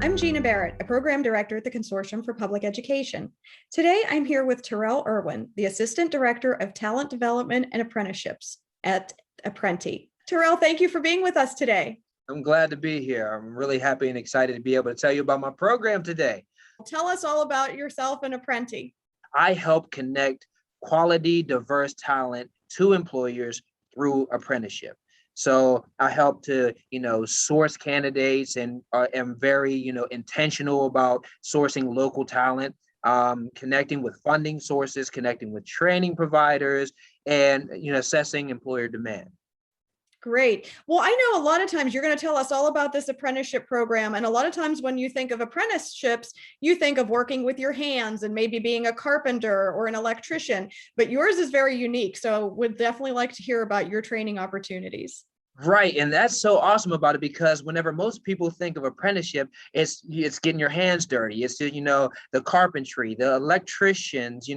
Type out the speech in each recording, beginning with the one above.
I'm Gina Barrett, a program director at the Consortium for Public Education. Today, I'm here with Tarelle Irwin, the Assistant Director of Talent Development and Apprenticeships at Apprenti. Tarelle, thank you for being with us today. I'm glad to be here. I'm really happy and excited to be able to tell you about my program today. Tell us all about yourself and Apprenti. I help connect quality, diverse talent to employers through apprenticeship. So I help to, source candidates and am very, intentional about sourcing local talent, connecting with funding sources, connecting with training providers, and, assessing employer demand. Great. Well, I know a lot of times you're going to tell us all about this apprenticeship program. And a lot of times when you think of apprenticeships, you think of working with your hands and maybe being a carpenter or an electrician, but yours is very unique. So would definitely like to hear about your training opportunities. Right. And that's so awesome about it, because whenever most people think of apprenticeship, it's getting your hands dirty. It's, the carpentry, the electricians,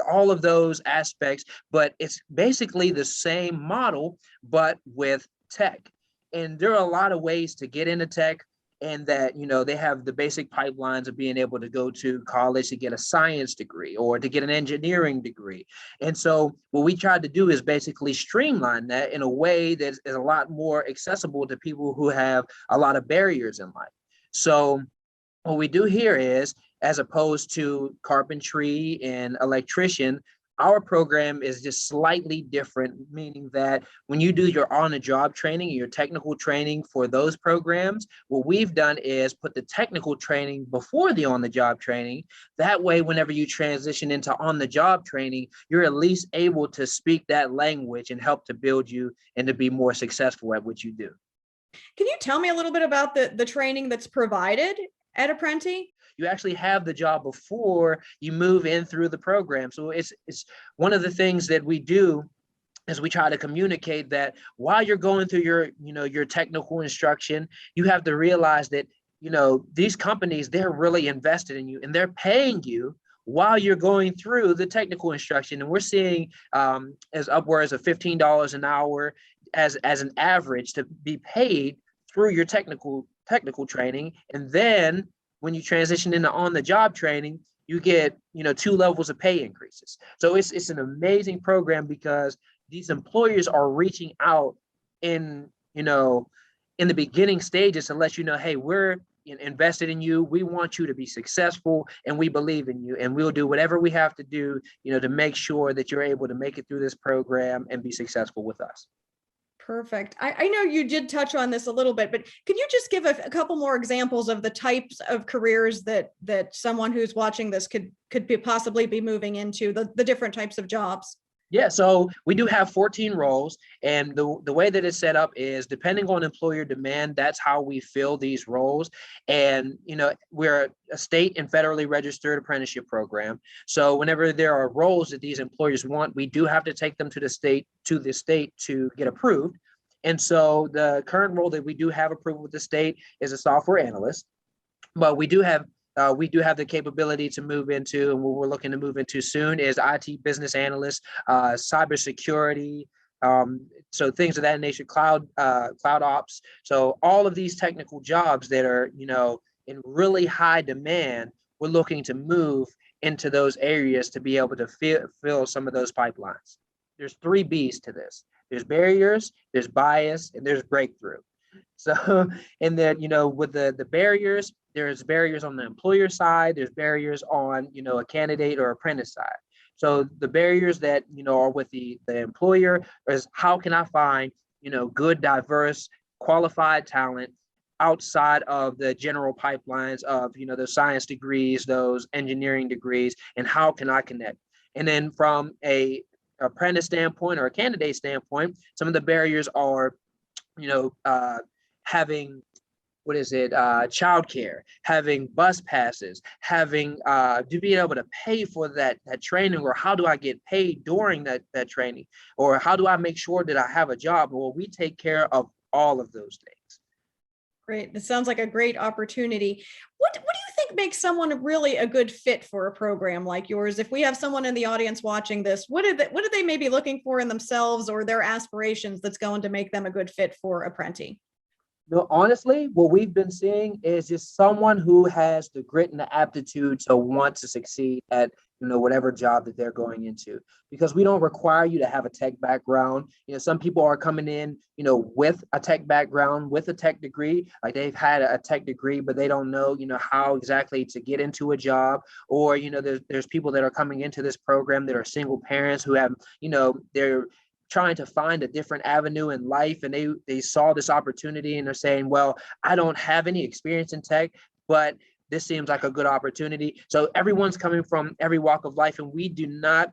all of those aspects. But it's basically the same model, but with tech. And there are a lot of ways to get into tech. And that, they have the basic pipelines of being able to go to college to get a science degree or to get an engineering degree. And so what we tried to do is basically streamline that in a way that is a lot more accessible to people who have a lot of barriers in life. So what we do here is, as opposed to carpentry and electrician, our program is just slightly different, meaning that when you do your on-the-job training, your technical training for those programs, what we've done is put the technical training before the on-the-job training. That way, whenever you transition into on-the-job training, you're at least able to speak that language and help to build you and to be more successful at what you do. Can you tell me a little bit about the training that's provided at Apprenti? You actually have the job before you move in through the program. So it's one of the things that we do is we try to communicate that while you're going through your technical instruction, you have to realize that, these companies, they're really invested in you and they're paying you while you're going through the technical instruction. And we're seeing as upwards of $15 an hour as an average to be paid through your technical training. And then when you transition into on-the-job training, you get, 2 levels of pay increases. So it's an amazing program, because these employers are reaching out in the beginning stages to let you know, hey, we're invested in you. We want you to be successful, and we believe in you, and we'll do whatever we have to do, to make sure that you're able to make it through this program and be successful with us. Perfect. I know you did touch on this a little bit, but could you just give a couple more examples of the types of careers that someone who's watching this could possibly be moving into, the different types of jobs? Yeah, so we do have 14 roles, and the way that it's set up is depending on employer demand, that's how we fill these roles. And, we're a state and federally registered apprenticeship program. So whenever there are roles that these employers want, we do have to take them to the state to get approved. And so the current role that we do have approved with the state is a software analyst, but we do have the capability to move into, and what we're looking to move into soon is IT business analyst, cybersecurity, so things of that nature, cloud ops. So all of these technical jobs that are, in really high demand, we're looking to move into those areas to be able to fill some of those pipelines. There's 3 B's to this. There's barriers, there's bias, and there's breakthrough. So, and then, with the barriers, there's barriers on the employer side, there's barriers on, a candidate or apprentice side. So the barriers that, are with the employer is, how can I find, good, diverse, qualified talent outside of the general pipelines of, those science degrees, those engineering degrees, and how can I connect? And then from a apprentice standpoint or a candidate standpoint, some of the barriers are, having childcare, having bus passes, having to be able to pay for that training, or how do I get paid during that training, or how do I make sure that I have a job? Well, we take care of all of those things. Great. This sounds like a great opportunity. What do you think makes someone really a good fit for a program like yours? If we have someone in the audience watching this, what are they maybe looking for in themselves or their aspirations that's going to make them a good fit for Apprenti? No, honestly, what we've been seeing is just someone who has the grit and the aptitude to want to succeed at, whatever job that they're going into. Because we don't require you to have a tech background. Some people are coming in, with a tech background, with a tech degree, like they've had a tech degree, but they don't know, how exactly to get into a job. Or, there's people that are coming into this program that are single parents who have, they're trying to find a different avenue in life, and they saw this opportunity and they're saying, well, I don't have any experience in tech, but this seems like a good opportunity. So everyone's coming from every walk of life, and we do not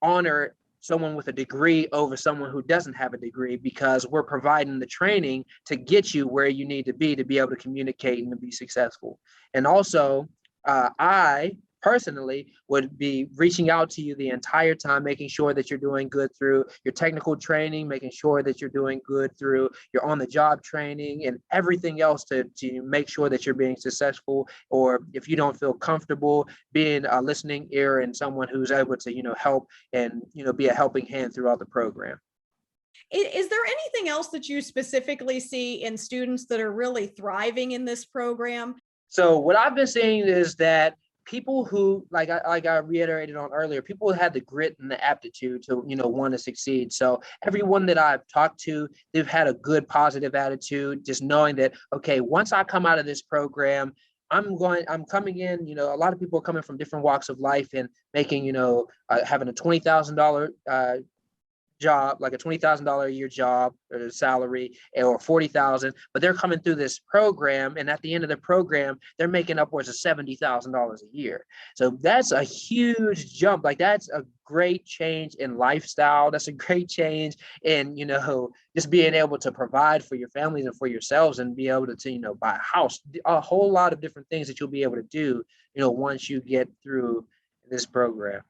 honor someone with a degree over someone who doesn't have a degree, because we're providing the training to get you where you need to be able to communicate and to be successful. And also, I personally would be reaching out to you the entire time, making sure that you're doing good through your technical training, making sure that you're doing good through your on-the-job training and everything else to make sure that you're being successful. Or if you don't feel comfortable, being a listening ear and someone who's able to, help and, be a helping hand throughout the program. Is there anything else that you specifically see in students that are really thriving in this program? So what I've been seeing is that people who, like I reiterated on earlier, people who had the grit and the aptitude to, want to succeed. So everyone that I've talked to, they've had a good, positive attitude, just knowing that, okay, once I come out of this program, I'm coming in, a lot of people are coming from different walks of life and making, having a $20,000 job, like a $20,000 a year job or salary, or 40,000, but they're coming through this program, and at the end of the program, they're making upwards of $70,000 a year. So that's a huge jump. Like, that's a great change in lifestyle. That's a great change in, just being able to provide for your families and for yourselves, and be able to, buy a house, a whole lot of different things that you'll be able to do, once you get through this program.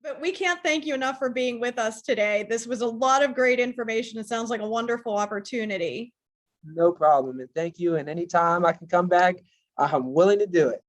But we can't thank you enough for being with us today. This was a lot of great information. It sounds like a wonderful opportunity. No problem. And thank you. And anytime I can come back, I'm willing to do it.